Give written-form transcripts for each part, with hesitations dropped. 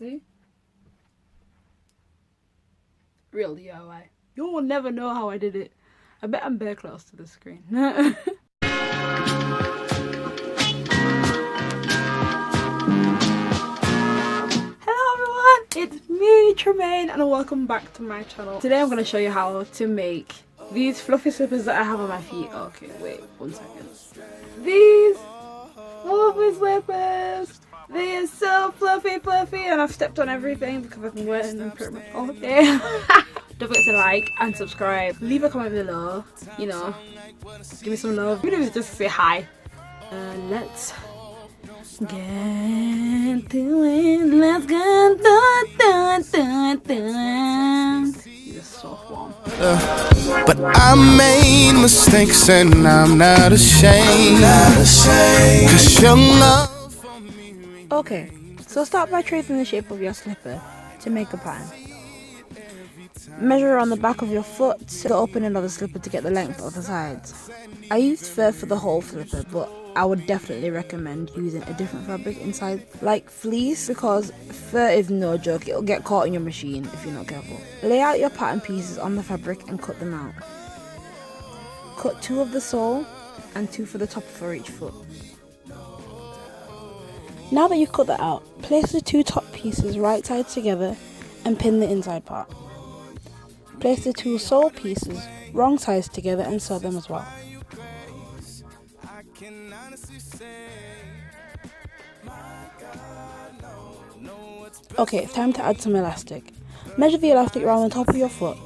See? Real DIY. You will never know how I did it. I bet I'm very close to the screen. Hello everyone, it's me, Tramaine, and welcome back to my channel. Today I'm going to show you how to make these fluffy slippers that I have on my feet. Okay, wait 1 second. These fluffy slippers. They are so fluffy, and I've stepped on everything because I've been wearing them pretty much all day. Don't forget to like and subscribe. Leave a comment below. You know, give me some love. Even if it's just say hi. Let's get to it. Let's get to it. You're so warm. But I made mistakes and I'm not ashamed. Cause your love. Okay, so start by tracing the shape of your slipper to make a pattern. Measure on the back of your foot to the opening of the slipper to get the length of the sides. I used fur for the whole slipper, but I would definitely recommend using a different fabric inside, like fleece, because fur is no joke. It'll get caught in your machine if you're not careful. Lay out your pattern pieces on the fabric and cut them out. Cut 2 of the sole and 2 for the top for each foot. Now that you've cut that out, place the 2 top pieces right sides together and pin the inside part. Place the 2 sole pieces wrong sides together and sew them as well. Okay, time to add some elastic. Measure the elastic around the top of your foot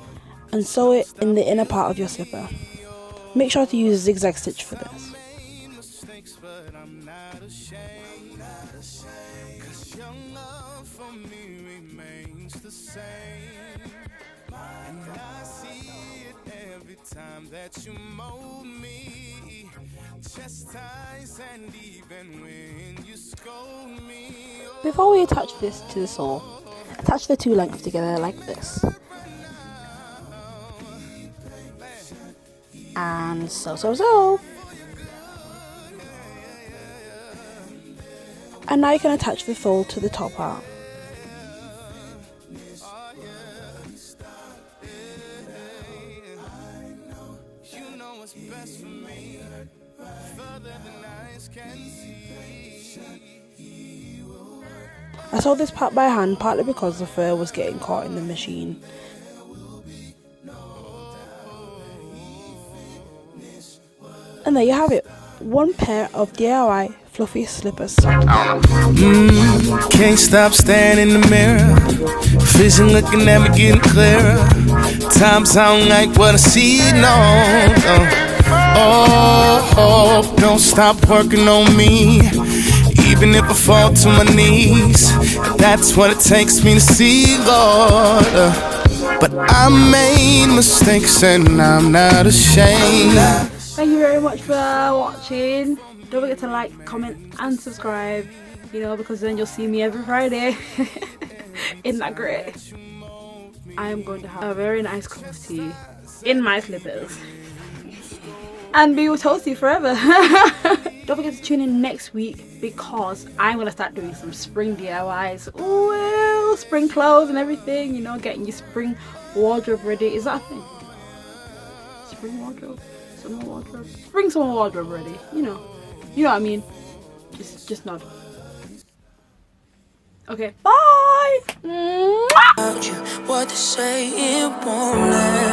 and sew it in the inner part of your slipper. Make sure to use a zigzag stitch for this. Time that you mold me, chastise and even when you scold me. Before we attach this to the sole, attach the 2 lengths together like this. And so. And now you can attach the fold to the top part. I sewed this part by hand, partly because the fur was getting caught in the machine. And there you have it, 1 pair of DIY fluffy slippers. Can't stop staring in the mirror, vision looking at me getting clearer. Times I don't like what I see, no. Oh, don't stop working on me. Even if I fall to my knees, that's what it takes me to see, Lord. But I made mistakes and I'm not ashamed. Thank you very much for watching. Don't forget to like, comment and subscribe, you know, because then you'll see me every Friday. Isn't that great? I am going to have a very nice cup of tea in my slippers and be toasty forever. Don't forget to tune in next week because I'm going to start doing some spring DIYs. Ooh, spring clothes and everything, you know, getting your spring wardrobe ready. Is that a thing? Spring wardrobe? Summer wardrobe? Spring summer wardrobe ready, you know. You know what I mean? Just nod. Okay, bye! What to say, it won't last.